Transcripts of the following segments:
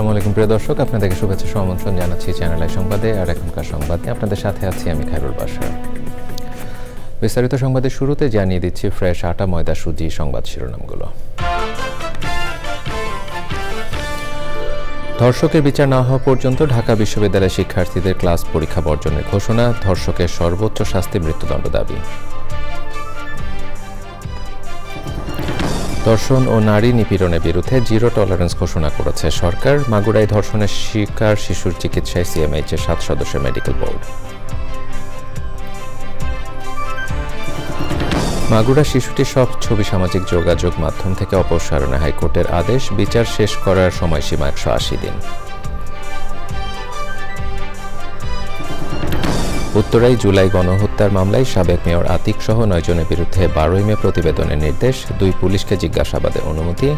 আসসালামু আলাইকুম প্রিয় দর্শক, আপনাদেরকে শুভেচ্ছা ও আমন্ত্রণ জানাচ্ছি চ্যানেল আই সংবাদে। আর এখনকার সংবাদে আপনাদের সাথে আছি আমি খায়রুল বাশার। বিস্তারিত সংবাদের শুরুতে জানিয়ে দিচ্ছি ফ্রেশ আটা ময়দা সুজি সংবাদ শিরোনামগুলো। ধর্ষকের বিচার না হওয়া পর্যন্ত ঢাকা বিশ্ববিদ্যালয়ের শিক্ষার্থীদের ক্লাস পরীক্ষা বর্জনের ঘোষণা, ধর্ষকের সর্বোচ্চ শাস্তি মৃত্যুদণ্ড দাবি। ধর্ষণ ও নারী নিপীড়নের বিরুদ্ধে জিরো টলারেন্স ঘোষণা করেছে সরকার। মাগুরায় ধর্ষণের শিকার শিশুর চিকিৎসায় সিএমএইচের 7 সদস্যের মেডিকেল বোর্ড। মাগুরা শিশুটির সব ছবি সামাজিক যোগাযোগ মাধ্যম থেকে অপসারণে হাইকোর্টের আদেশ, বিচার শেষ করার সময়সীমা 180 দিন। উত্তরায় জুলাই গণহত্যার মামলায় সাবেক মেয়র আতিক সহ 9 জনের বিরুদ্ধে 12 মে প্রতিবেদনের নির্দেশ, 2 পুলিশকে জিজ্ঞাসাবাদের অনুমতি।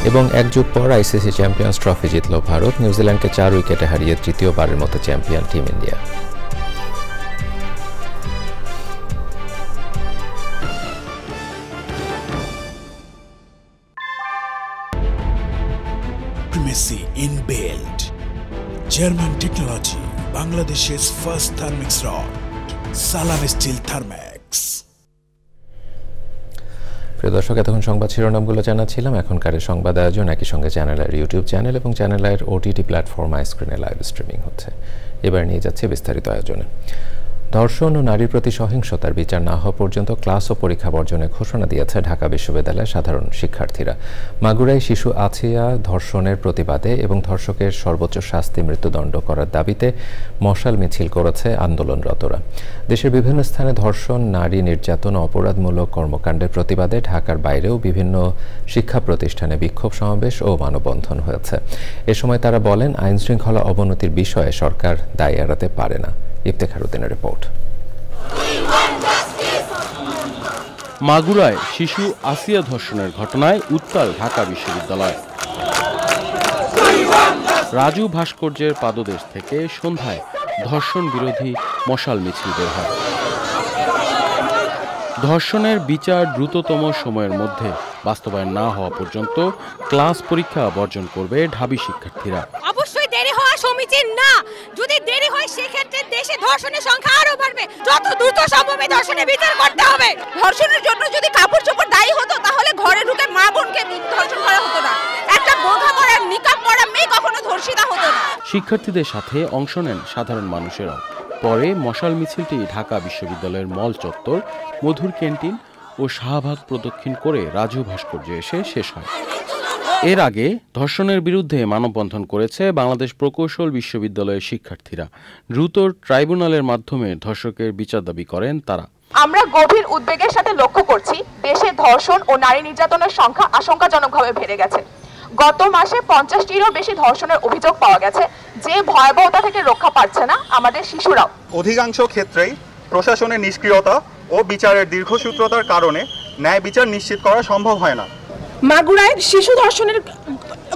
এবং এক যুগ পর আইসিসি চ্যাম্পিয়ন্স ট্রফি জিতল ভারত, নিউজিল্যান্ডকে 4 উইকেটে হারিয়ে তৃতীয়বারের মতো champion team India. Primacy inbuilt. German technology, Bangladesh's first Thermix rod, Salam Steel Thermax. প্রিয় দর্শক, এতক্ষণ সংবাদ শিরোনামগুলো জানাচ্ছিলাম। এখনকার সংবাদ আয়োজন একই সঙ্গে চ্যানেলের ইউটিউব চ্যানেল এবং চ্যানেলের ওটিটি প্ল্যাটফর্ম আইস্ক্রিনে লাইভ স্ট্রিমিং হচ্ছে। এবার নিয়ে যাচ্ছে বিস্তারিত আয়োজনে। ধর্ষণ ও নারীর প্রতি সহিংসতার বিচার না হওয়া পর্যন্ত ক্লাস ও পরীক্ষা বর্জনের ঘোষণা দিয়েছে ঢাকা বিশ্ববিদ্যালয়ের সাধারণ শিক্ষার্থীরা। মাগুরায় শিশু আছিয়া ধর্ষণের প্রতিবাদে এবং ধর্ষকের সর্বোচ্চ শাস্তি মৃত্যুদণ্ড করার দাবিতে মশাল মিছিল করেছে আন্দোলনরতরা। দেশের বিভিন্ন স্থানে ধর্ষণ, নারী নির্যাতন ও অপরাধমূলক কর্মকাণ্ডের প্রতিবাদে ঢাকার বাইরেও বিভিন্ন শিক্ষা প্রতিষ্ঠানে বিক্ষোভ সমাবেশ ও মানববন্ধন হয়েছে। এ সময় তারা বলেন, আইনশৃঙ্খলা অবনতির বিষয়ে সরকার দায় এড়াতে পারে না। ইফতেখারউদ্দিনের রিপোর্ট। মাগুরায় শিশু আসিয়া ধর্ষণের ঘটনায় উত্তাল ঢাকা বিশ্ববিদ্যালয়। রাজু ভাস্কর্যের পাদদেশ থেকে সন্ধ্যায় ধর্ষণ বিরোধী মশাল মিছিল বের হয়। ধর্ষণের বিচার দ্রুততম সময়ের মধ্যে বাস্তবায়ন না হওয়া পর্যন্ত ক্লাস পরীক্ষা বর্জন করবে ঢাবি শিক্ষার্থীরা। অবশ্যই দেরি হওয়া সমীচীন না। যদি দেরি হয় সেক্ষেত্রে দেশে ধর্ষণের সংখ্যা আরো বাড়বে। যত দ্রুত সম্ভব এই ধর্ষণের বিচার করতে হবে। ধর্ষণের জন্য যদি কাপড় চোপড় দায়ী হতো তাহলে ঘরে ঢুকে মা বোনকে ধর্ষণ করা হতো না। একটা বোরখা পরা নিকাব পরা মেয়ে কখনো ধর্ষিতা হতো না। শিক্ষার্থীদের সাথে অংশ নেন সাধারণ মানুষেরাও। পরে মশাল মিছিলটি ঢাকা বিশ্ববিদ্যালয়ের মল চত্বর, মধুর ক্যান্টিন ও শাহবাগ প্রদক্ষিণ করে রাজু ভাস্কর্যে এসে শেষ হয়। এর আগে ধর্ষণের বিরুদ্ধে মানববন্ধন করেছে বাংলাদেশ প্রকৌশল বিশ্ববিদ্যালয়ের শিক্ষার্থীরা। দ্রুত ট্রাইব্যুনালের মাধ্যমে ধর্ষকের বিচার দাবি করেন তারা। আমরা গভীর উদ্বেগের সাথে লক্ষ্য করছি, দেশে ধর্ষণ ও নারী নির্যাতনের সংখ্যা আশঙ্কাজনকভাবে বেড়ে গেছে। গত মাসে 50টিরও বেশি ধর্ষণের অভিযোগ পাওয়া গেছে। যে ভয়াবহতা থেকে রক্ষা পাচ্ছে না আমাদের শিশুরাও। অধিকাংশ ক্ষেত্রেই প্রশাসনের নিষ্ক্রিয়তা ও বিচারের দীর্ঘসূত্রতার কারণে ন্যায় বিচার নিশ্চিত করা সম্ভব হয় না। মাগুরায় শিশু ধর্ষণের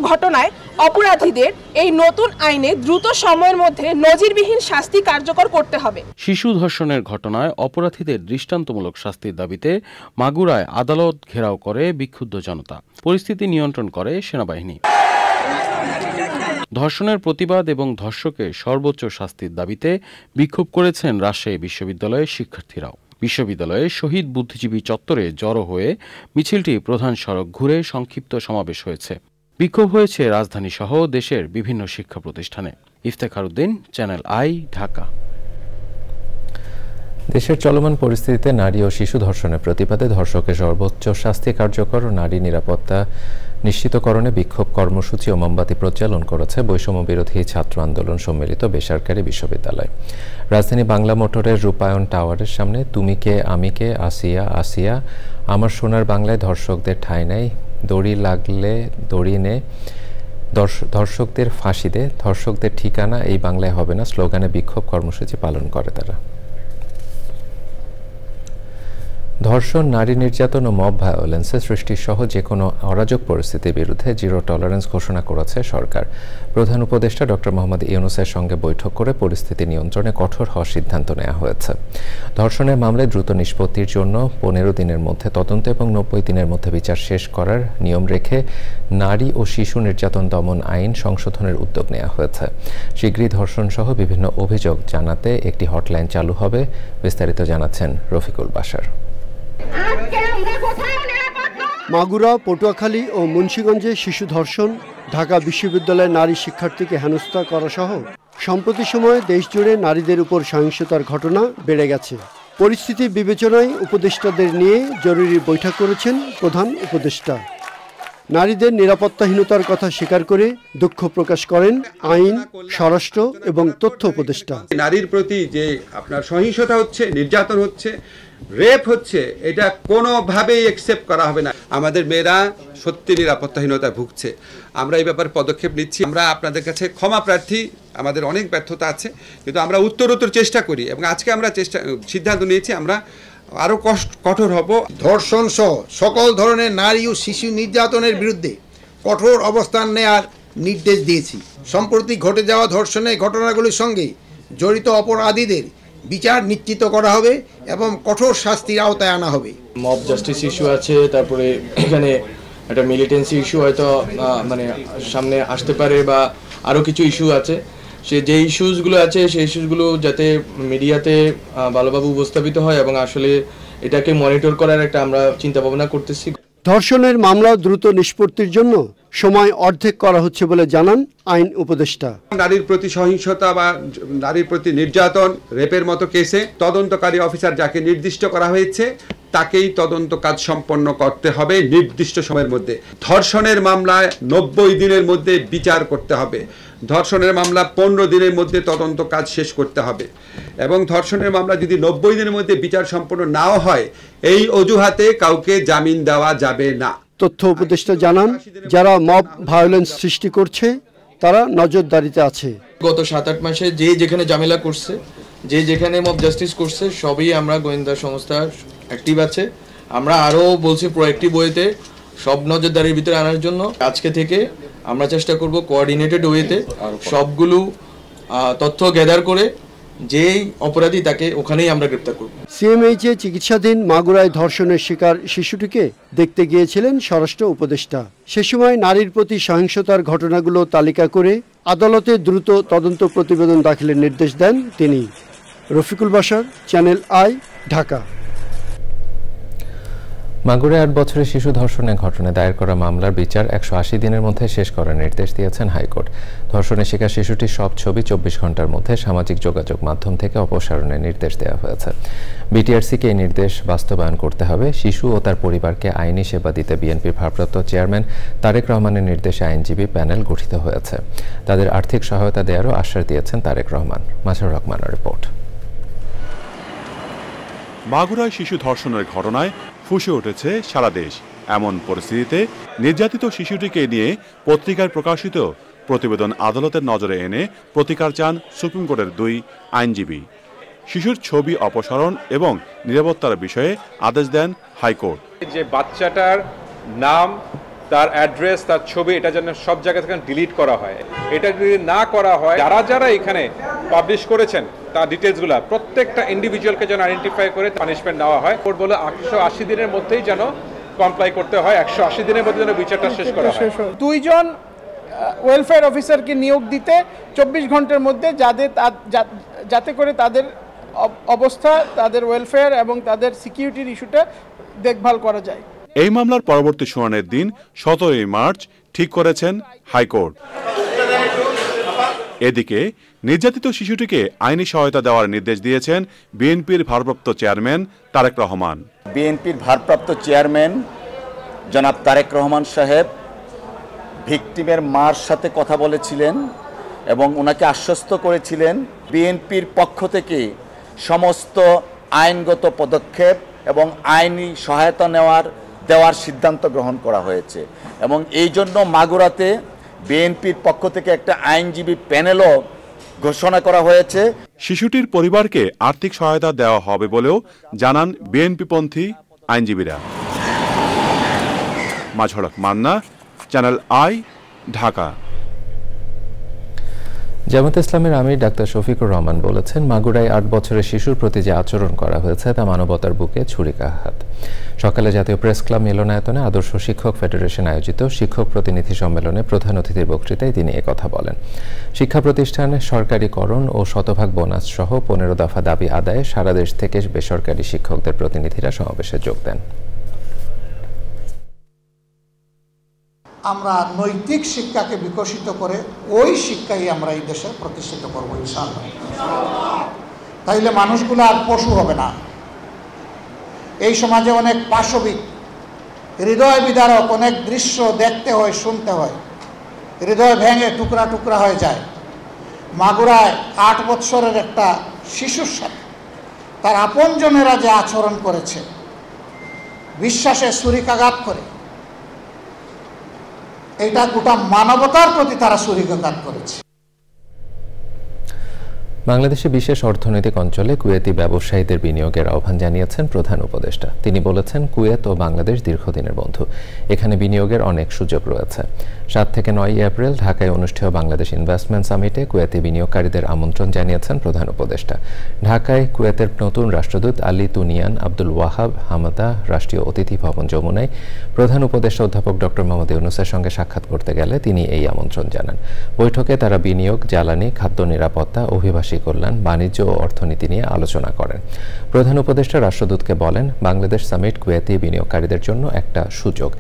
ঘটনায় অপরাধীদের এই নতুন আইনে দ্রুত সময়ের মধ্যে নজিরবিহীন শাস্তি কার্যকর করতে হবে। শিশু ধর্ষণের ঘটনায় অপরাধীদের দৃষ্টান্তমূলক শাস্তির দাবিতে মাগুরায় আদালত ঘেরাও করে বিক্ষুব্ধ জনতা। পরিস্থিতি নিয়ন্ত্রণ করে সেনাবাহিনী। ধর্ষণের প্রতিবাদ এবং ধর্ষকের সর্বোচ্চ শাস্তির দাবিতে বিক্ষোভ করেছেন রাজশাহী বিশ্ববিদ্যালয়ের শিক্ষার্থীরাও। বিশ্ববিদ্যালয়ের শহীদ বুদ্ধিজীবী চত্বরে জড়ো হয়ে মিছিলটি প্রধান সড়ক ঘুরে সংক্ষিপ্ত সমাবেশ হয়েছে। বিক্ষোভ হয়েছে রাজধানী সহ দেশের বিভিন্ন শিক্ষা প্রতিষ্ঠানে। ইফতেখারউদ্দিন, চ্যানেল আই, ঢাকা। দেশের চলমান পরিস্থিতিতে নারী ও শিশু ধর্ষণের প্রতিবাদে ধর্ষকের সর্বোচ্চ শাস্তি কার্যকর ও নারী নিরাপত্তা নিশ্চিতকরণে বিক্ষোভ কর্মসূচি ও মোমবাতি প্রজ্বালন করেছে বৈষম্য বিরোধী ছাত্র আন্দোলন সম্মিলিত বেসরকারি বিশ্ববিদ্যালয়। রাজধানী বাংলা মোটরের রূপায়ণ টাওয়ারের সামনে তুমি কে আমি কে আসিয়া আসিয়া আমার সোনার বাংলায় ধর্ষকদের ঠাঁই নেই, দড়ি লাগলে দড়ি নে, ধর্ষকদের ফাঁসি দে, ধর্ষকদের ঠিকানা এই বাংলায় হবে না স্লোগানে বিক্ষোভ কর্মসূচি পালন করে তারা। ধর্ষণ, নারী নির্যাতন ও মব ভায়োলেন্সের সৃষ্টিসহ যে কোনো অরাজক পরিস্থিতির বিরুদ্ধে জিরো টলারেন্স ঘোষণা করেছে সরকার। প্রধান উপদেষ্টা ডক্টর মোহাম্মদ ইউনূসের সঙ্গে বৈঠক করে পরিস্থিতি নিয়ন্ত্রণে কঠোর হওয়ার সিদ্ধান্ত নেওয়া হয়েছে। ধর্ষণের মামলায় দ্রুত নিষ্পত্তির জন্য 15 দিনের মধ্যে তদন্ত এবং 90 দিনের মধ্যে বিচার শেষ করার নিয়ম রেখে নারী ও শিশু নির্যাতন দমন আইন সংশোধনের উদ্যোগ নেওয়া হয়েছে। শীঘ্রই ধর্ষণসহ বিভিন্ন অভিযোগ জানাতে একটি হটলাইন চালু হবে। বিস্তারিত জানাচ্ছেন রফিকুল বাশার। মাগুরা, পটুয়াখালী ও মুন্সিগঞ্জে শিশু ধর্ষণ, ঢাকা বিশ্ববিদ্যালয়ের নারী শিক্ষার্থীকে হেনস্থা করা সহ সম্প্রতি সময়ে দেশজুড়ে নারীদের উপর সহিংসতার ঘটনা বেড়ে গেছে। পরিস্থিতি বিবেচনায় উপদেষ্টাদের নিয়ে জরুরি বৈঠক করেছেন প্রধান উপদেষ্টা। নারীদের নিরাপত্তাহীনতার কথা স্বীকার করে দুঃখ প্রকাশ করেন আইন, স্বরাষ্ট্র এবং তথ্য উপদেষ্টা। নারীর প্রতি যে আপনার সহিংসতা হচ্ছে, নির্যাতন হচ্ছে, রেপ হচ্ছে, এটা কোনোভাবেই অ্যাকসেপ্ট করা হবে না। আমাদের মেয়েরা সত্যি নিরাপত্তাহীনতা ভুগছে। আমরা এই ব্যাপারে পদক্ষেপ নিচ্ছি। আমরা আপনাদের কাছে ক্ষমা প্রার্থী, আমাদের অনেক ব্যর্থতা আছে, কিন্তু আমরা উত্তরোত্তর চেষ্টা করি এবং আজকে আমরা সিদ্ধান্ত নিয়েছি আমরা আরও কঠোর হব। ধর্ষণ সহ সকল ধরনের নারী ও শিশু নির্যাতনের বিরুদ্ধে কঠোর অবস্থান নেয়ার নির্দেশ দিয়েছি। সম্প্রতি ঘটে যাওয়া ধর্ষণের ঘটনাগুলির সঙ্গে জড়িত অপরাধীদের বিচার নিশ্চিত করা হবে এবং কঠোর শাস্তির আওতায় আনা হবে। মব জাস্টিস ইস্যু আছে, তারপরে এখানে একটা মিলিটেন্সি ইস্যু হয়তো মানে সামনে আসতে পারে, বা আরও কিছু ইস্যু আছে। যে ইস্যুসগুলো আছে সেই ইস্যুসগুলো যাতে মিডিয়াতে ভালোভাবে উপস্থাপিত হয় এবং আসলে এটাকে মনিটর করার একটা আমরা চিন্তা ভাবনা করতেছি। ধর্ষণের মামলা দ্রুত নিষ্পত্তির জন্য সময় অর্ধেক করা হচ্ছে বলে জানান আইন উপদেষ্টা। নারীর প্রতি সহিংসতা বা নারীর প্রতি নির্যাতন, রেপের মতো কেসে তদন্তকারী অফিসার যাকে নির্দিষ্ট করা হয়েছে তাকেই তদন্ত কাজ সম্পন্ন করতে হবে নির্দিষ্ট সময়ের মধ্যে। ধর্ষণের মামলায় 90 দিনের মধ্যে বিচার করতে হবে। ধর্ষণের মামলা 15 দিনের মধ্যে তদন্ত কাজ শেষ করতে হবে এবং ধর্ষণের মামলা যদি 90 দিনের মধ্যে বিচার সম্পন্ন নাও হয়, এই অজুহাতে কাউকে জামিন দেওয়া যাবে না। তথ্য উপদেষ্টা জানান, যারা মব ভায়োলেন্স সৃষ্টি করছে তারা নজরদারিতে আছে। গত 7-8 মাসে যে যেখানে ঝামেলা করছে, যে যেখানে মব জাস্টিস করছে, সবই আমরা গোয়েন্দা সংস্থা অ্যাক্টিভ আছে। আমরা আরও বলছি প্রোঅ্যাক্টিভ ওয়েতে সব নজরদারির ভিতরে আনার জন্য। আজকে থেকে আমরা চেষ্টা করব কোঅর্ডিনেটেড ওয়েতে সবগুলো তথ্য গ্যাদার করে যেই অপরাধী তাকে ওখানেই আমরা গ্রেপ্তার করব। সিএমএইচে চিকিৎসাধীন মাগুরায় ধর্ষণের শিকার শিশুটিকে দেখতে গিয়েছিলেন স্বরাষ্ট্র উপদেষ্টা। সে সময় নারীর প্রতি সহিংসতার ঘটনাগুলো তালিকা করে আদালতে দ্রুত তদন্ত প্রতিবেদন দাখিলের নির্দেশ দেন তিনি। Rafiqul Bashar, channel I, Dhaka. মাগুরায় 8 বছরের শিশু ধর্ষণের ঘটনায় দায়ের করা মামলার বিচার 180 দিনের মধ্যে শেষ করার নির্দেশ দিয়েছেন হাইকোর্ট। ধর্ষণের শিকার শিশুটির সব ছবি 24 ঘন্টার মধ্যে সামাজিক যোগাযোগ মাধ্যম থেকে অপসারণের নির্দেশ দেওয়া হয়েছে। বিটিআরসিকে এই নির্দেশ বাস্তবায়ন করতে হবে। শিশু ও তার পরিবারকে আইনি সেবা দিতে বিএনপির ভারপ্রাপ্ত চেয়ারম্যান তারেক রহমানের নির্দেশে আইনজীবী প্যানেল গঠিত হয়েছে। তাদের আর্থিক সহায়তা দেওয়ারও আশ্বাস দিয়েছেন তারেক রহমান। মাঝার রহমানের রিপোর্ট। মাগুরায় শিশু ধর্ষণের ঘটনায় ফুঁসে উঠেছে সারা দেশ। এমন পরিস্থিতিতে নির্যাতিত শিশুটিকে নিয়ে পত্রিকায় প্রকাশিত প্রতিবেদন আদালতের নজরে এনে প্রতিকার চান সুপ্রিম কোর্টের 2 আইনজীবী। শিশুর ছবি অপসারণ এবং নিরাপত্তার বিষয়ে আদেশ দেন হাইকোর্ট। যে বাচ্চাটার নাম, তার অ্যাড্রেস, তার ছবি, এটা যেন সব জায়গা থেকে ডিলিট করা হয়। এটা যদি না করা হয়, যারা এখানে পাবলিশ করেছেন তার ডিটেলসগুলো প্রত্যেকটা ইন্ডিভিজুয়ালকে যেন আইডেন্টিফাই করে পানিশমেন্ট নেওয়া হয়। কোর্ট বলে 180 দিনের মধ্যেই যেন কমপ্লাই করতে হয়, 180 দিনের মধ্যে যেন বিচারটা শেষ করা হয়। 2 জন ওয়েলফেয়ার অফিসারকে নিয়োগ দিতে 24 ঘন্টার মধ্যে, যাতে করে তাদের অবস্থা, তাদের ওয়েলফেয়ার এবং তাদের সিকিউরিটির ইস্যুটা দেখভাল করা যায়। এই মামলার পরবর্তী শুনানির দিন 17 মার্চ ঠিক করেছেন হাইকোর্ট। এদিকে নির্যাতিত শিশুটিকে আইনি সহায়তা দেওয়ার নির্দেশ দিয়েছেন বিএনপির ভারপ্রাপ্ত চেয়ারম্যান তারেক রহমান। বিএনপির ভারপ্রাপ্ত চেয়ারম্যান জনাব তারেক রহমান সাহেব ভিকটিমের মার সাথে কথা বলেছিলেন এবং ওনাকে আশ্বস্ত করেছিলেন বিএনপির পক্ষ থেকে সমস্ত আইনগত পদক্ষেপ এবং আইনি সহায়তা দেওয়ার সিদ্ধান্ত গ্রহণ করা হয়েছে এবং এই জন্য মাগুরাতে বিএনপির পক্ষ থেকে একটা আইনজীবী প্যানেলও ঘোষণা করা হয়েছে। শিশুটির পরিবারকে আর্থিক সহায়তা দেওয়া হবে বলেও জানান বিএনপিপন্থী আইনজীবীরা। মাঝড়ক মান্না, চ্যানেল আই, ঢাকা। জামায়াতে ইসলামের আমির ডাক্তার শফিকুর রহমান বলেছেন, মাগুরায় 8 বছরের শিশুর প্রতি যে আচরণ করা হয়েছে তা মানবতার বুকে ছুরিকাঘাত। সকালে জাতীয় প্রেস ক্লাব মিলনায়তনে আদর্শ শিক্ষক ফেডারেশন আয়োজিত শিক্ষক প্রতিনিধি সম্মেলনে প্রধান অতিথির বক্তৃতায় তিনি একথা বলেন। শিক্ষা প্রতিষ্ঠানে সরকারিকরণ ও শতভাগ বোনাস সহ 15 দফা দাবি আদায়ে সারা দেশ থেকে বেসরকারি শিক্ষকদের প্রতিনিধিরা সমাবেশে যোগ দেন। আমরা নৈতিক শিক্ষাকে বিকশিত করে ওই শিক্ষাই আমরা এই দেশে প্রতিষ্ঠিত করবো ইনশাআল্লাহ। তাইলে মানুষগুলো আর পশু হবে না। এই সমাজে অনেক পাশবিক, হৃদয় বিদারক অনেক দৃশ্য দেখতে হয়, শুনতে হয়, হৃদয় ভেঙে টুকরা টুকরা হয়ে যায়। মাগুরায় 8 বছরের একটা শিশুর সাথে তার আপনজনেরা যে আচরণ করেছে, বিশ্বাসে ছুরিকাঘাত করে, এটা গোটা মানবতার প্রতি তারা ছুরিকাঘাত করেছে। বাংলাদেশে বিশেষ অর্থনৈতিক অঞ্চলে কুয়েতি ব্যবসায়ীদের বিনিয়োগের আহ্বান জানিয়েছেন প্রধান উপদেষ্টা। তিনি বলেছেন, কুয়েত ও বাংলাদেশ দীর্ঘদিনের বন্ধু, এখানে বিনিয়োগের অনেক সুযোগ রয়েছে। 7 থেকে 9 এপ্রিল ঢাকায় অনুষ্ঠেয় বাংলাদেশ ইনভেস্টমেন্ট সামিটে কুয়েতি বিনিয়োগকারীদের আমন্ত্রণ জানিয়েছেন প্রধান উপদেষ্টা। ঢাকায় কুয়েতের নতুন রাষ্ট্রদূত আলী তুনিয়ান আব্দুল ওয়াহাব হামাদা রাষ্ট্রীয় অতিথি ভবন যমুনায় প্রধান উপদেষ্টা অধ্যাপক ডক্টর মোহাম্মদ ইউনূসের সঙ্গে সাক্ষাৎ করতে গেলে তিনি এই আমন্ত্রণ জানান। বৈঠকে তারা বিনিয়োগ, জ্বালানি, খাদ্য নিরাপত্তা, অভিবাসী কল্যাণ, বাণিজ্য ও অর্থনীতি নিয়ে আলোচনা করেন। প্রধান উপদেষ্টা রাষ্ট্রদূতকে বলেন, বাংলাদেশ সামিট কুয়েতি বিনিয়োগকারীদের জন্য একটা সুযোগ।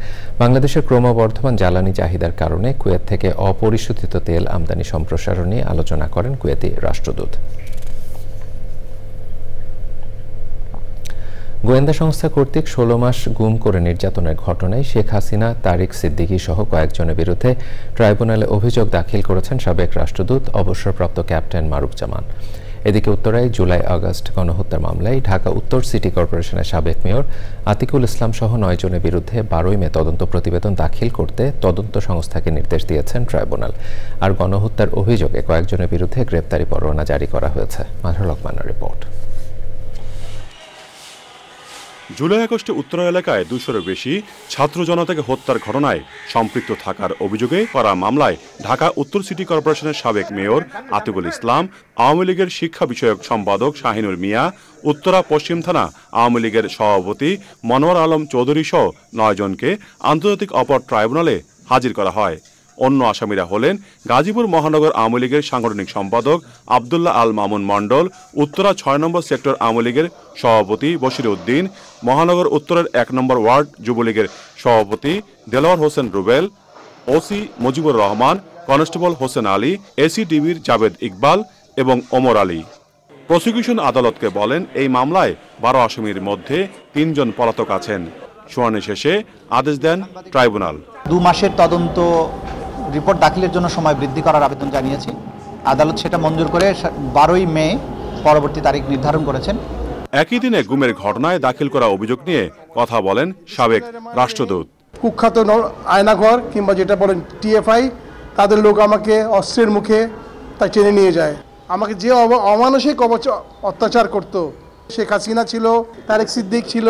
বাংলাদেশের ক্রমবর্ধমান জ্বালানি চাহিদার কারণে কুয়েত থেকে অপরিশোধিত তেল আমদানি সম্প্রসারণ নিয়ে আলোচনা করেন কুয়েতি রাষ্ট্রদূত। গোয়েন্দা সংস্থা কর্তৃক 16 মাস গুম করে নির্যাতনের ঘটনায় শেখ হাসিনা, তারিক সিদ্দিকী সহ কয়েকজনের বিরুদ্ধে ট্রাইব্যুনালে অভিযোগ দাখিল করেছেন সাবেক রাষ্ট্রদূত অবসরপ্রাপ্ত ক্যাপ্টেন মারুফ জামান। এদিকে উত্তরায় জুলাই-আগস্ট গণহত্যা মামলায় ঢাকা উত্তর সিটি কর্পোরেশনের সাবেক মেয়র আতিকুল ইসলাম সহ 9 জনের বিরুদ্ধে 12 মে তদন্ত প্রতিবেদন দাখিল করতে তদন্ত সংস্থাকে নির্দেশ দিয়েছেন ট্রাইব্যুনাল। আর গণহত্যার অভিযোগে কয়েকজনের বিরুদ্ধে গ্রেপ্তারি পরোয়ানা জারি করা হয়েছে। মাঝড়ক মান্নার রিপোর্ট। জুলাই-আগস্টে উত্তরা এলাকায় 200-এর বেশি ছাত্র জনতাকে হত্যার ঘটনায় সম্পৃক্ত থাকার অভিযোগে করা মামলায় ঢাকা উত্তর সিটি কর্পোরেশনের সাবেক মেয়র আতিকুল ইসলাম, আওয়ামী লীগের শিক্ষা বিষয়ক সম্পাদক শাহিনুর মিয়া, উত্তরা পশ্চিম থানা আওয়ামী লীগের সভাপতি মনোয়ার আলম চৌধুরী সহ 9 জনকে আন্তর্জাতিক অপরাধ ট্রাইব্যুনালে হাজির করা হয়। অন্য আসামিরা হলেন গাজীপুর মহানগর আওয়ামী লীগের সাংগঠনিক সম্পাদক আব্দুল্লাহ আল মামুন মণ্ডল, উত্তরা 6 নম্বর সেক্টর আওয়ামী লীগের সভাপতি বশির উদ্দিন, মহানগর উত্তরের 1 নম্বর ওয়ার্ড যুবলীগের সভাপতি দেলোয়ার হোসেন রুবেল, ওসি মুজিবুর রহমান, কনস্টেবল হোসেন আলী, এসিডিবির জাবেদ ইকবাল এবং ওমর আলী। প্রসিকিউশন আদালতকে বলেন, এই মামলায় 12 আসামির মধ্যে 3 জন পলাতক আছেন। শুনানি শেষে আদেশ দেন ট্রাইব্যুনাল। 2 মাসের তদন্ত রিপোর্ট দাখিলের জন্য সময় বৃদ্ধি করার আবেদন জানিয়েছি। আদালত সেটা মঞ্জুর করে 12ই মে পরবর্তী তারিখ নির্ধারণ করেছেন। একই দিনে গুমের ঘটনায় দাখিল করা অভিযোগ নিয়ে কথা বলেন সাবেক রাষ্ট্রদূত। কুখ্যাত আয়নাঘর কিংবা যেটা বলেন টিএফআই, তাদের লোক আমাকে অস্ত্রের মুখে তাই টেনে নিয়ে যায়। আমাকে যে অমানসিক অত্যাচার করত, শেখ হাসিনা ছিল, তারেক সিদ্দিক ছিল,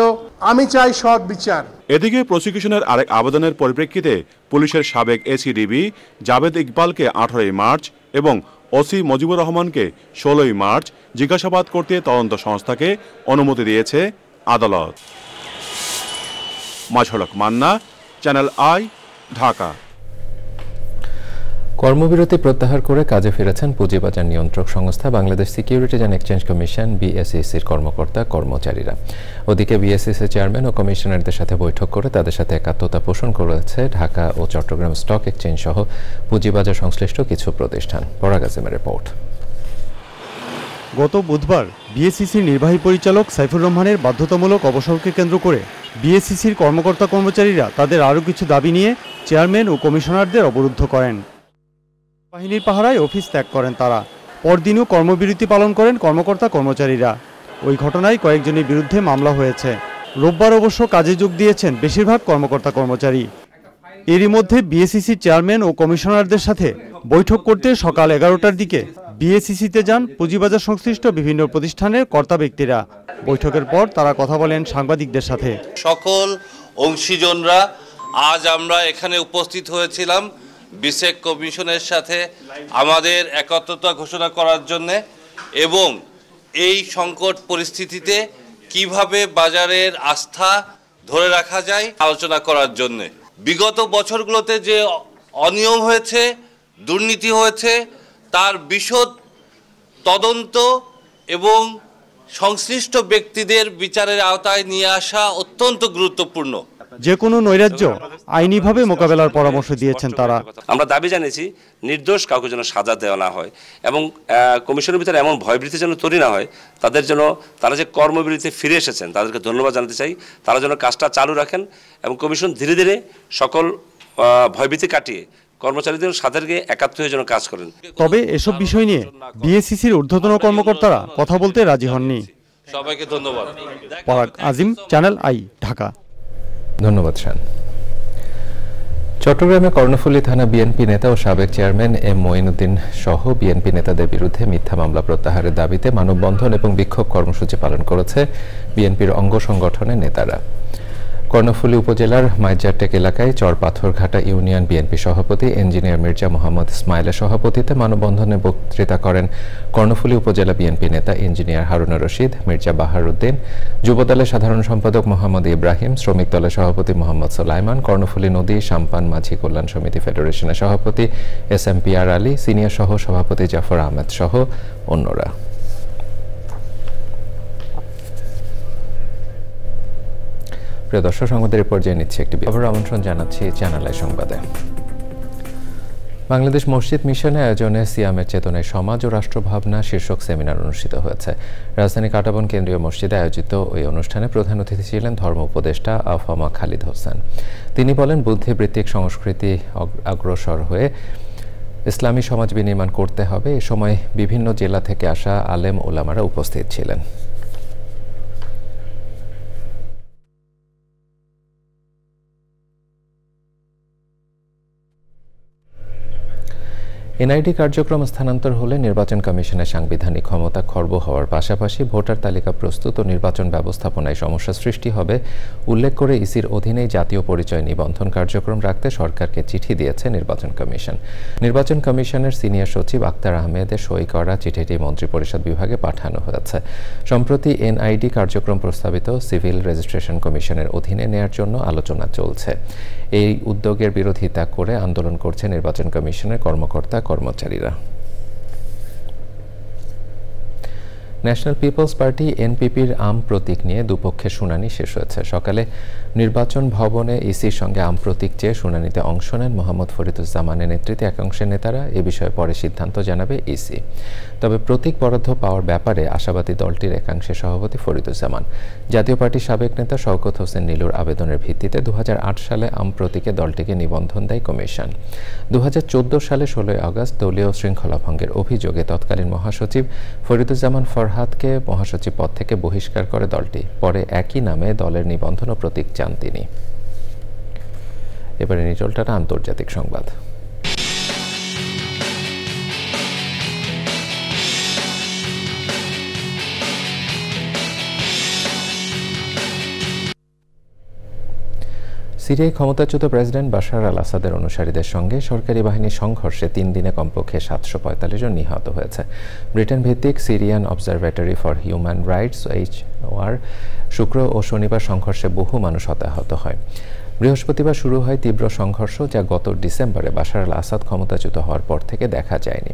আমি চাই সৎ বিচার। এদিকে প্রসিকিউশনের আরেক আবেদনের পরিপ্রেক্ষিতে পুলিশের সাবেক এসিডিবি জাবেদ ইকবালকে 18 মার্চ এবং ওসি মুজিবুর রহমানকে 16 মার্চ জিজ্ঞাসাবাদ করতে তদন্ত সংস্থাকে অনুমতি দিয়েছে আদালত। মাঝড়ক মান্না, চ্যানেল আই, ঢাকা। কর্মবিরতি প্রত্যাহার করে কাজে ফিরেছেন পুঁজিবাজার নিয়ন্ত্রক সংস্থা Bangladesh securities and exchange commission বিএসইসির কর্মকর্তা কর্মচারীরা। ওদিকে বিএসইসি চেয়ারম্যান ও কমিশনারদের সাথে বৈঠক করে তাদের সাথে একাত্মতা পোষণ করেছে ঢাকা ও চট্টগ্রাম স্টক এক্সচেঞ্জ সহ পুঁজিবাজার সংশ্লিষ্ট কিছু প্রতিষ্ঠান। পরাগ আসিমের রিপোর্ট। গত বুধবার বিএসইসির নির্বাহী পরিচালক সাইফুর রহমানের বাধ্যতামূলক অবসরকে কেন্দ্র করে বিএসইসির কর্মকর্তা কর্মচারীরা তাদের আরও কিছু দাবি নিয়ে চেয়ারম্যান ও কমিশনারদের অবরুদ্ধ করেন। বাহিনীর পাহারায় অফিস ত্যাগ করেন তারা। পরদিনও কর্মবিরতি পালন করেন কর্মকর্তা কর্মচারীরা। ওই ঘটনায় কয়েকজনের বিরুদ্ধে মামলা হয়েছে। রোববার অবশ্য কাজে যোগ দিয়েছেন বেশিরভাগ কর্মকর্তা কর্মচারী। এরই মধ্যে বিএসইসির চেয়ারম্যান ও কমিশনারদের সাথে বৈঠক করতে সকাল 11টার দিকে বিএসইসিতে যান পুঁজিবাজার সংশ্লিষ্ট বিভিন্ন প্রতিষ্ঠানের কর্তা ব্যক্তিরা। বৈঠকের পর তারা কথা বলেন সাংবাদিকদের সাথে। সকল অংশীজনরা আজ আমরা এখানে উপস্থিত হয়েছিলাম বিসেক কমিশনের সাথে আমাদের একত্রতা ঘোষণা করার জন্য এবং এই সংকট পরিস্থিতিতে কিভাবে বাজারের আস্থা ধরে রাখা যায় আলোচনা করার জন্য। বিগত বছরগুলোতে যে অনিয়ম হয়েছে, দুর্নীতি হয়েছে, তার বিশদ তদন্ত এবং সংশ্লিষ্ট ব্যক্তিদের বিচারের আওতায় নিয়ে আসা অত্যন্ত গুরুত্বপূর্ণ। যে কোনো নৈরাজ্য আইনিভাবে মোকাবেলার পরামর্শ দিয়েছেন তারা। আমরা দাবি জানিয়েছি নির্দোষ কাউকে যেন সাজা দেওয়া না হয় এবং কমিশনের ভিতরে এমন ভয়ভীতি যেন তৈরি না হয়। তারা যে কর্মবিরতিতে ফিরে এসেছেন তাদেরকে ধন্যবাদ জানাতে চাই। তারা যেন কাজটা চালু রাখেন এবং কমিশন ধীরে ধীরে সকল ভয়ভীতি কাটিয়ে কর্মচারীদের সাথে একাত্ম হয়ে যেন কাজ করেন। তবে এসব বিষয় নিয়ে বিএসসিসির ঊর্ধ্বতন কর্মকর্তারা কথা বলতে রাজি হননি। সবাইকে ধন্যবাদ। পরাগ আজিম, চ্যানেল আই, ঢাকা। ধন্যবাদ শান। চট্টগ্রামে কর্ণফুলী থানা বিএনপি নেতা ও সাবেক চেয়ারম্যান এম মঈনুদ্দিন সহ বিএনপি নেতাদের বিরুদ্ধে মিথ্যা মামলা প্রত্যাহারের দাবিতে মানববন্ধন এবং বিক্ষোভ কর্মসূচি পালন করেছে বিএনপির অঙ্গ সংগঠনের নেতারা। কর্ণফুলী উপজেলার মাইজারটেক এলাকায় চরপাথরঘাটা ইউনিয়ন বিএনপি সভাপতি ইঞ্জিনিয়ার মির্জা মোহাম্মদ ইসমাইলের সভাপতিত্বে মানববন্ধনে বক্তৃতা করেন কর্ণফুলী উপজেলা বিএনপি নেতা ইঞ্জিনিয়ার হারুনুর রশিদ, মির্জা বাহার উদ্দিন, যুবদলের সাধারণ সম্পাদক মোহাম্মদ ইব্রাহিম, শ্রমিক দলের সভাপতি মোহাম্মদ সুলাইমান, কর্ণফুলী নদী সাম্পান মাঝি কল্যাণ সমিতি ফেডারেশনের সভাপতি SMPR আলী, সিনিয়র সহ সভাপতি জাফর আহমেদ সহ অন্যরা। প্রিয় দর্শক, সংবাদের পর্যায়ে নিচ্ছে একটি খবর আমন্ত্রণ জানাচ্ছি চ্যানেল আই সংবাদে। বাংলাদেশ মসজিদ মিশনের আয়োজনে সিয়ামের চেতনায় সমাজ ও রাষ্ট্রভাবনা শীর্ষক সেমিনার অনুষ্ঠিত হয়েছে। রাজধানী কাটাবন কেন্দ্রীয় মসজিদে আয়োজিত ওই অনুষ্ঠানে প্রধান অতিথি ছিলেন ধর্ম উপদেষ্টা আফামা খালিদ হোসেন। তিনি বলেন, বুদ্ধিবৃত্তিক সংস্কৃতি অগ্রসর হয়ে ইসলামী সমাজ বিনির্মাণ করতে হবে। এ সময় বিভিন্ন জেলা থেকে আসা আলেম ওলামারা উপস্থিত ছিলেন। এনআইডি কার্যক্রম স্থানান্তর হলে নির্বাচন কমিশনের সাংবিধানিক ক্ষমতা খর্ব হওয়ার পাশাপাশি ভোটার তালিকা প্রস্তুত ও নির্বাচন ব্যবস্থাপনায় সমস্যা সৃষ্টি হবে উল্লেখ করে ইসির অধীনেই জাতীয় পরিচয় নিবন্ধন কার্যক্রম রাখতে সরকারকে চিঠি দিয়েছে নির্বাচন কমিশন। নির্বাচন কমিশনের সিনিয়র সচিব আক্তার আহমেদের সই করা চিঠিটি মন্ত্রিপরিষদ বিভাগে পাঠানো হয়েছে। সম্প্রতি এনআইডি কার্যক্রম প্রস্তাবিত সিভিল রেজিস্ট্রেশন কমিশনের অধীনে নেয়ার জন্য আলোচনা চলছে। এই উদ্যোগের বিরোধিতা করে আন্দোলন করছে নির্বাচন কমিশনের কর্মচারীরা। ন্যাশনাল পিপলস পার্টি এনপিপির আম প্রতীক নিয়ে দুপক্ষের শুনানি শেষ হয়েছে। সকালে নির্বাচন ভবনে ইসির সঙ্গে আম প্রতীক চেয়ে শুনানিতে অংশ নেন মোহাম্মদ ফরিদুজ্জামানের নেতৃত্বে একাংশের নেতারা। এ বিষয়ে পরে সিদ্ধান্ত জানাবে ইসি। তবে প্রতীক বরাদ্দ পাওয়ার ব্যাপারে আশাবাদী দলটির একাংশের সভাপতি ফরিদুজ্জামান। জাতীয় পার্টির সাবেক নেতা শওকত হোসেন নীলুর আবেদনের ভিত্তিতে 2008 সালে আম প্রতীকে দলটিকে নিবন্ধন দেয় কমিশন। 2014 সালে 16 আগস্ট দলীয় শৃঙ্খলা ভঙ্গের অভিযোগে তৎকালীন মহাসচিব ফরিদুজ্জামান ফরহাদকে মহাসচিব পদ থেকে বহিষ্কার করে দলটি। পরে একই নামে দলের নিবন্ধন ও প্রতীক চান তিনি। এবারে নিটলটানা আন্তর্জাতিক সংবাদ। সিরিয়ায় ক্ষমতাচ্যুত প্রেসিডেন্ট বাশার আল আসাদের অনুসারীদের সঙ্গে সরকারি বাহিনীর সংঘর্ষে 3 দিনে কমপক্ষে 745 জন নিহত হয়েছে। ব্রিটেন ভিত্তিক Syrian observatory for human rights HOR শুক্র ও শনিবার সংঘর্ষে বহু মানুষ হতাহত হয়। বৃহস্পতিবার শুরু হয় তীব্র সংঘর্ষ, যা গত ডিসেম্বরে বাশার আল আসাদ ক্ষমতাচ্যুত হওয়ার পর থেকে দেখা যায়নি।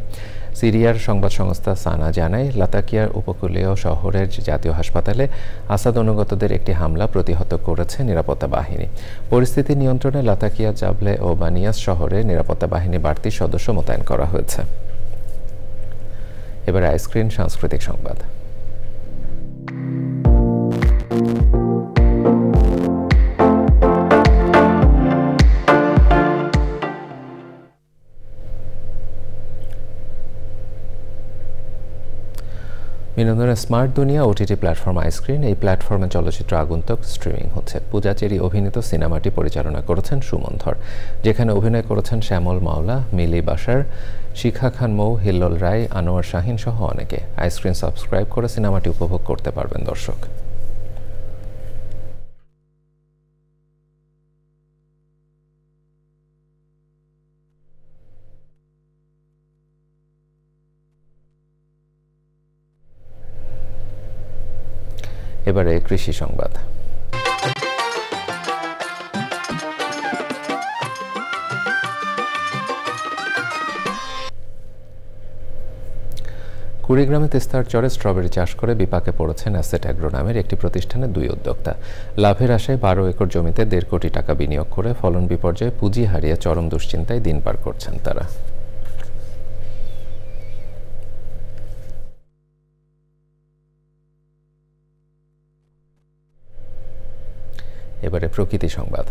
সিরিয়ার সংবাদ সংস্থা সানা জানায়, লাতাকিয়ার উপকূলীয় শহরের জাতীয় হাসপাতালে আসাদ অনুগতদের একটি হামলা প্রতিহত করেছে নিরাপত্তা বাহিনী। পরিস্থিতি নিয়ন্ত্রণে লাতাকিয়া, জাবলে ও বানিয়াস শহরে নিরাপত্তা বাহিনী বাড়তি সদস্য মোতায়েন করা হয়েছে। এবার আইস্ক্রিন সাংস্কৃতিক সংবাদ। বিনোদনের স্মার্ট দুনিয়া ওটিটি প্ল্যাটফর্ম আইস্ক্রিন। এই প্ল্যাটফর্মে চলচ্চিত্র আগন্তুক স্ট্রিমিং হচ্ছে। পূজা চেরি অভিনীত সিনেমাটি পরিচালনা করেছেন সুমন ধর, যেখানে অভিনয় করেছেন শ্যামল মাওলা, মিলি বাশার, শিখা খান মৌ, হিল্লোল রায়, আনোয়ার শাহিন সহ অনেকে। আইস্ক্রিন সাবস্ক্রাইব করে সিনেমাটি উপভোগ করতে পারবেন দর্শক। এবারে কৃষি সংবাদ। কুড়িগ্রামে তিস্তার চরে স্ট্রবেরি চাষ করে বিপাকে পড়েছেন অ্যাসেট অ্যাগ্রো নামের একটি প্রতিষ্ঠানের 2 উদ্যোক্তা। লাভের আশায় 12 একর জমিতে 1.5 কোটি টাকা বিনিয়োগ করে ফলন বিপর্যয়ে পুঁজি হারিয়ে চরম দুশ্চিন্তায় দিন পার করছেন তারা। এবারে প্রকৃতি সংবাদ।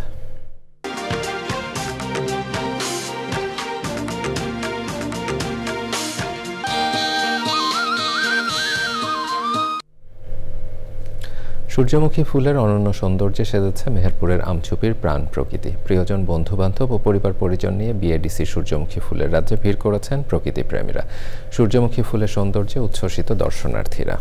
সূর্যমুখী ফুলের অনন্য সৌন্দর্যে সেজেছে মেহেরপুরের আমছুপির প্রাণ প্রকৃতি। প্রিয়জন, বন্ধুবান্ধব ও পরিবার পরিজন নিয়ে বিএডিসি সূর্যমুখী ফুলের রাজ্যে ভিড় করেছেন প্রকৃতি প্রেমীরা। সূর্যমুখী ফুলের সৌন্দর্যে উচ্ছ্বসিত দর্শনার্থীরা।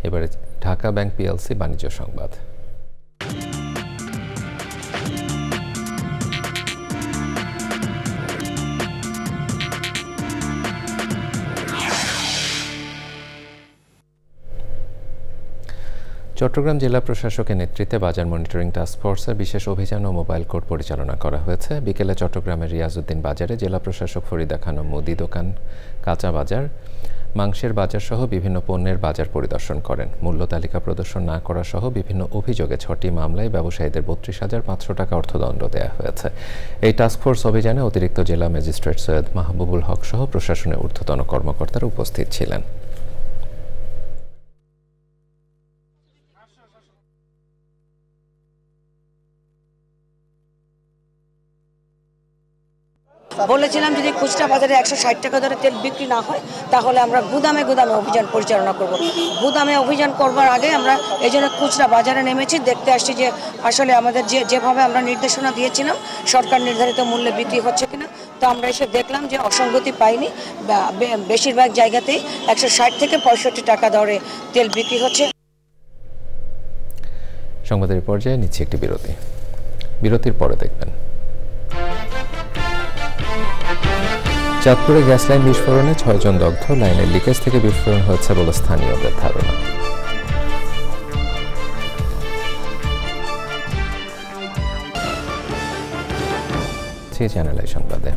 এবারে ঢাকা ব্যাংক পিএলসি বাণিজ্য সংবাদ। চট্টগ্রাম জেলা প্রশাসকের নেতৃত্বে বাজার মনিটরিং টাস্কফোর্সের বিশেষ অভিযান ও মোবাইল কোর্ট পরিচালনা করা হয়েছে। বিকেলে চট্টগ্রামের রিয়াজউদ্দিন বাজারে জেলা প্রশাসক ফরিদা খানম মুদি দোকান, কাঁচা বাজার, মাংসের বাজার সহ বিভিন্ন পণ্যের বাজার পরিদর্শন করেন। মূল্য তালিকা প্রদর্শন না করা সহ বিভিন্ন অভিযোগে 6টি মামলায় ব্যবসায়ীদের 32,500 টাকা অর্থদণ্ড দেওয়া হয়েছে। এই টাস্কফোর্স অভিযানে অতিরিক্ত জেলা ম্যাজিস্ট্রেট সৈয়দ মাহবুবুল হক সহ প্রশাসনের ঊর্ধ্বতন কর্মকর্তারা উপস্থিত ছিলেন। বলেছিলাম যদি খুচরা বাজারে 160 টাকা দরে তেল বিক্রি না হয় তাহলে আমরা গুদামে গুদামে অভিযান পরিচালনা করব। গুদামে অভিযান করবার আগে আমরা এই জন্য খুচরা বাজারে নেমেছি, দেখতে আসছি যে আসলে আমাদের যেভাবে আমরা নির্দেশনা দিয়েছিলাম সরকার নির্ধারিত মূল্যে বিক্রি হচ্ছে কিনা। তো আমরা এসে দেখলাম যে অসঙ্গতি পাইনি, বেশিরভাগ জায়গাতেই 160 থেকে 65 টাকা দরে তেল বিক্রি হচ্ছে। সংবাদের পর্যায়ে নিচ্ছে একটি বিরতি। বিরতির পরে দেখবেন চাঁদপুরে গ্যাস লাইন বিস্ফোরণে 6 জন দগ্ধ। লাইনের লিকেজ থেকে বিস্ফোরণ হয়েছে বলে স্থানীয়দের ধারণা। চ্যানেল আই সংবাদে।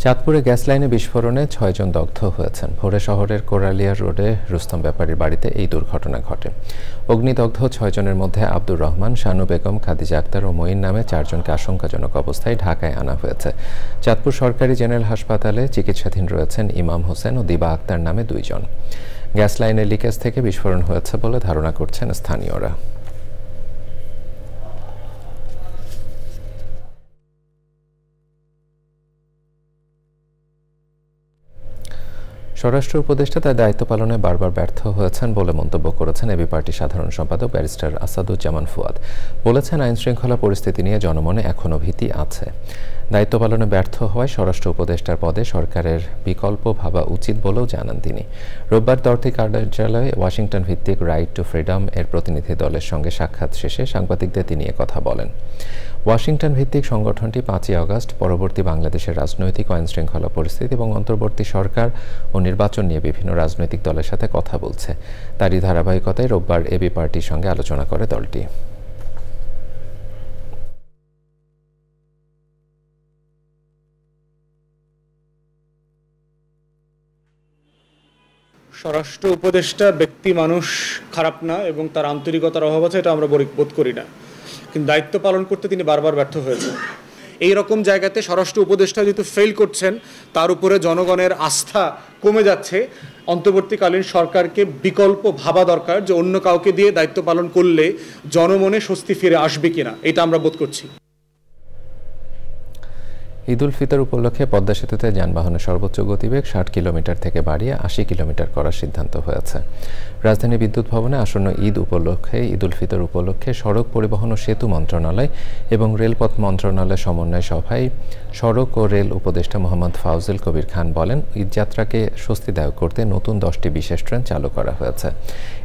চাঁদপুরে গ্যাস লাইনে বিস্ফোরণে 6 জন দগ্ধ হয়েছেন। ভোরে শহরের কোরালিয়া রোডে রুস্তম ব্যাপারীর বাড়িতে এই দুর্ঘটনা ঘটে। অগ্নিদগ্ধ 6 জনের মধ্যে আব্দুর রহমান, শানু বেগম, খাদিজা আক্তার ও মঈন নামে 4 জনকে আশঙ্কাজনক অবস্থায় ঢাকায় আনা হয়েছে। চাঁদপুর সরকারি জেনারেল হাসপাতালে চিকিৎসাধীন রয়েছেন ইমাম হোসেন ও দিবা আক্তার নামে 2 জন। গ্যাস লাইনের লিকেজ থেকে বিস্ফোরণ হয়েছে বলে ধারণা করছেন স্থানীয়রা। স্বরাষ্ট্র উপদেষ্টা তার দায়িত্ব পালনে বারবার ব্যর্থ হয়েছেন বলে মন্তব্য করেছেন এবি পার্টির সাধারণ সম্পাদক ব্যারিস্টার আসাদুজ্জামান ফুয়াদ। বলেছেন, আইনশৃঙ্খলা পরিস্থিতি নিয়ে জনমনে এখনও ভীতি আছে। দায়িত্ব পালনে ব্যর্থ হওয়ায় স্বরাষ্ট্র উপদেষ্টার পদে সরকারের বিকল্প ভাবা উচিত বলেও জানান তিনি। রোববার দর্থি কার্যালয়ে ওয়াশিংটন ভিত্তিক রাইট টু ফ্রিডম এর প্রতিনিধি দলের সঙ্গে সাক্ষাৎ শেষে সাংবাদিকদের তিনি কথা বলেন। ওয়াশিংটন ভিত্তিক সংগঠনটি 5ই আগস্ট পরবর্তী বাংলাদেশের রাজনৈতিক আইনশৃঙ্খলা পরিস্থিতি এবং অন্তর্বর্তী সরকার ও নির্বাচন নিয়ে বিভিন্ন রাজনৈতিক দলের সাথে কথা বলছে। তারই ধারাবাহিকতায় রোববার এবি পার্টির সঙ্গে আলোচনা করে দলটি। স্বরাষ্ট্র উপদেষ্টা ব্যক্তি মানুষ খারাপ না এবং তার আন্তরিকতার অভাব আছে, এটা আমরা বোধ করি না, কিন্তু দায়িত্ব পালন করতে তিনি বারবার ব্যর্থ হয়েছেন। এই রকম জায়গাতে স্বরাষ্ট্র উপদেষ্টা যেহেতু ফেল করছেন, তার উপরে জনগণের আস্থা কমে যাচ্ছে, অন্তর্বর্তীকালীন সরকারকে বিকল্প ভাবা দরকার যে অন্য কাউকে দিয়ে দায়িত্ব পালন করলে জনমনে স্বস্তি ফিরে আসবে কিনা, এটা আমরা বোধ করছি। ঈদ উল ফিতর উপলক্ষে পদ্মা সেতুতে যানবাহনের সর্বোচ্চ গতিবেগ 60 কিলোমিটার থেকে বাড়িয়ে 80 কিলোমিটার করার সিদ্ধান্ত হয়েছে। রাজধানী বিদ্যুৎ ভবনে আসন্ন ঈদ উল ফিতর উপলক্ষে সড়ক পরিবহন ও সেতু মন্ত্রণালয় এবং রেলপথ মন্ত্রণালয়ের সমন্বয় সভায় সড়ক ও রেল উপদেষ্টা মোহাম্মদ ফাউজুল কবির খান বলেন, ঈদযাত্রাকে স্বস্তিদায়ক করতে নতুন 10টি বিশেষ ট্রেন চালু করা হয়েছে।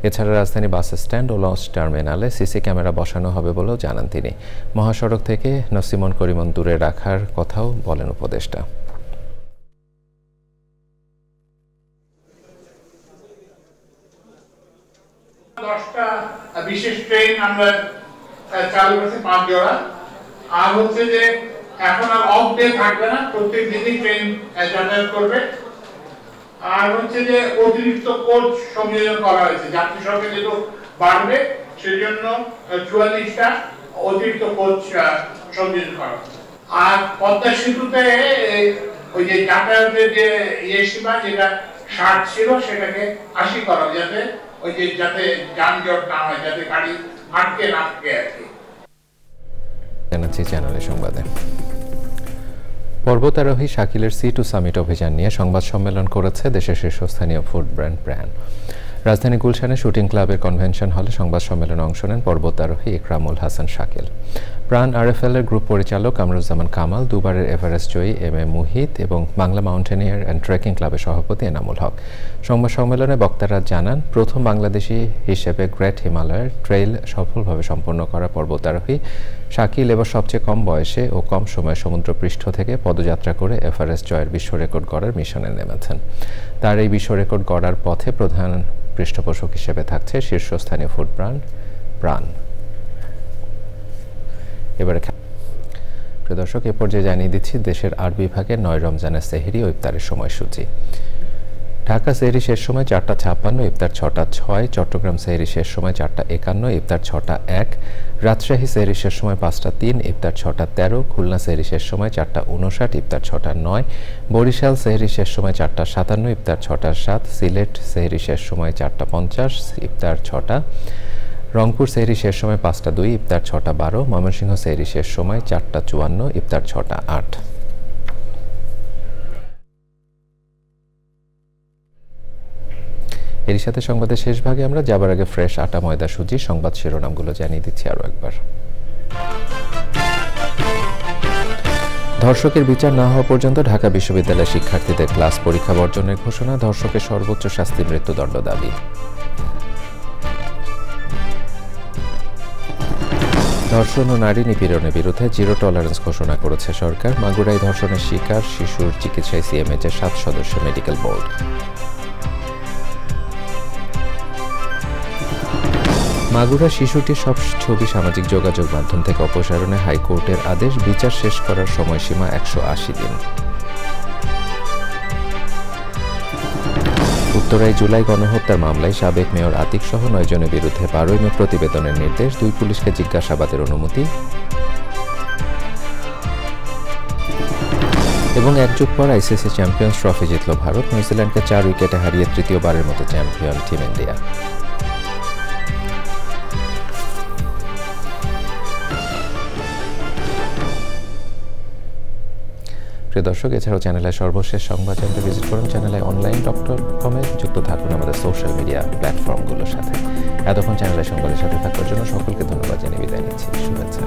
এছাড়া রাজধানী বাস স্ট্যান্ড ও লঞ্চ টার্মিনালে সিসি ক্যামেরা বসানো হবে বলেও জানান তিনি। মহাসড়ক থেকে নসিমন করিমন দূরে রাখার কথাও বলেন উপদেষ্টা। বিশেষ ট্রেন আমরা চালু করছি 5 জোড়া। আর হচ্ছে যে এখন আর অফ ডে থাকবে না, প্রত্যেক দিনই ট্রেন যাতায়াত করবে। আর হচ্ছে যে অতিরিক্ত কোচ সংযোজন করা হয়েছে, যাত্রী সংখ্যা যেহেতু বাড়বে সেজন্য 44টা অতিরিক্ত কোচ সংযোজন করা হয়েছে। আর পদ্মা সেতুতে ওই যে যাতায়াতের যে সীমা যেটা 60 ছিল সেটাকে 80 করা, যাতে ওই যে যাতে যানজট না হয়, যাতে গাড়ি আটকে না থাকে আর কি। জানাচ্ছি চ্যানেলের সংবাদে। পর্বতারোহী শাকিলের সি টু সামিট অভিযান নিয়ে সংবাদ সম্মেলন করেছে দেশের শীর্ষস্থানীয় ফুড ব্র্যান্ড প্রাণ। রাজধানী গুলশানে শুটিং ক্লাবের কনভেনশন হলে সংবাদ সম্মেলনে অংশ নেন পর্বতারোহী ইকরামুল হাসান শাকিল। প্রাণ আরএফএল এর গ্রুপ পরিচালক কামরুজ্জামান কামাল, দুবারের এভারেস্ট জয়ী এম.এ. মুহিত এবং বাংলা মাউন্টেনিয়ার অ্যান্ড ট্রেকিং ক্লাবের সভাপতি এনামুল হক। সংবাদ সম্মেলনে বক্তারা জানান, প্রথম বাংলাদেশি হিসেবে গ্রেট হিমালয়ের ট্রেইল সফলভাবে সম্পন্ন করা পর্বতারোহী শাকিল এবার সবচেয়ে কম বয়সে ও কম সময়ে সমুদ্রপৃষ্ঠ থেকে পদযাত্রা করে এভারেস্ট জয়ের বিশ্ব রেকর্ড গড়ার মিশনে নেমেছেন। তার এই বিশ্ব রেকর্ড গড়ার পথে প্রধান পৃষ্ঠপোষক হিসেবে থাকছে শীর্ষস্থানীয় ফুড ব্র্যান্ড প্রাণ। এবারে প্রিয় দর্শক, এ পর্যায়ে জানিয়ে দিচ্ছি দেশের 8 বিভাগের 9 রমজানের সেহরি ও ইফতারের সময়সূচি। ঢাকা সেহরি শেষ সময় 4:56, ইফতার 6:06, চট্টগ্রাম সেহরি শেষ সময় 4:51, ইফতার 6:01, রাজশাহী সেহরি শেষ সময় 5:03, ইফতার 6:13, খুলনা সেহরি শেষ সময় 4:59, ইফতার 6:09, বরিশাল সেহরি শেষ সময় 4:57, ইফতার 6:07, সিলেট সেহরি শেষ সময় 4:50, ইফতার 6টা, রংপুর সেহরি শেষ সময় 5:02, ইফতার 6:12, ময়মনসিংহ সেহরি শেষ সময় 4:54, ইফতার 6:08। এর সাথে সংবাদের শেষ ভাগে আমরা যাবার আগে ফ্রেশ আটা ময়দা সুজি সংবাদ শিরোনামগুলো জানিয়ে দিচ্ছি আরও একবার। ধর্ষকের বিচার না হওয়া পর্যন্ত ঢাকা বিশ্ববিদ্যালয়ের শিক্ষার্থীদের ক্লাস পরীক্ষা বর্জনের ঘোষণা, ধর্ষকের সর্বোচ্চ শাস্তি মৃত্যুদণ্ড দাবি। ধর্ষণ ও নারী নিপীড়নের বিরুদ্ধে জিরো টলারেন্স ঘোষণা করেছে সরকার। মাগুরায় ধর্ষণের শিকার শিশুর চিকিৎসায় সিএমএইচের 7 সদস্য মেডিকেল বোর্ড। মাগুরা শিশুটির সব ছবি সামাজিক যোগাযোগ মাধ্যম থেকে অপসারণে হাইকোর্টের আদেশ, বিচার শেষ করার সময়সীমা 180 দিন। উত্তরায় জুলাই গণহত্যার মামলায় সাবেক মেয়র আতিক সহ 9 জনের বিরুদ্ধে 12 মে প্রতিবেদনের নির্দেশ, 2 পুলিশকে জিজ্ঞাসাবাদের অনুমতি। এবং এক যুগ পর আইসিসি চ্যাম্পিয়ন্স ট্রফি জিতল ভারত, নিউজিল্যান্ডকে 4 উইকেটে হারিয়ে তৃতীয়বারের মতো চ্যাম্পিয়ন টিম ইন্ডিয়া। প্রিয় দর্শক, এছাড়াও চ্যানেলের সর্বশেষ সংবাদ জানতে ভিজিট করুন channeline.com-এ, যুক্ত থাকুন আমাদের সোশ্যাল মিডিয়া প্ল্যাটফর্মগুলোর সাথে। এতক্ষণ চ্যানেলের সংবাদের সাথে থাকার জন্য সকলকে ধন্যবাদ জানিয়ে বিদায় নিচ্ছি। শুভেচ্ছা।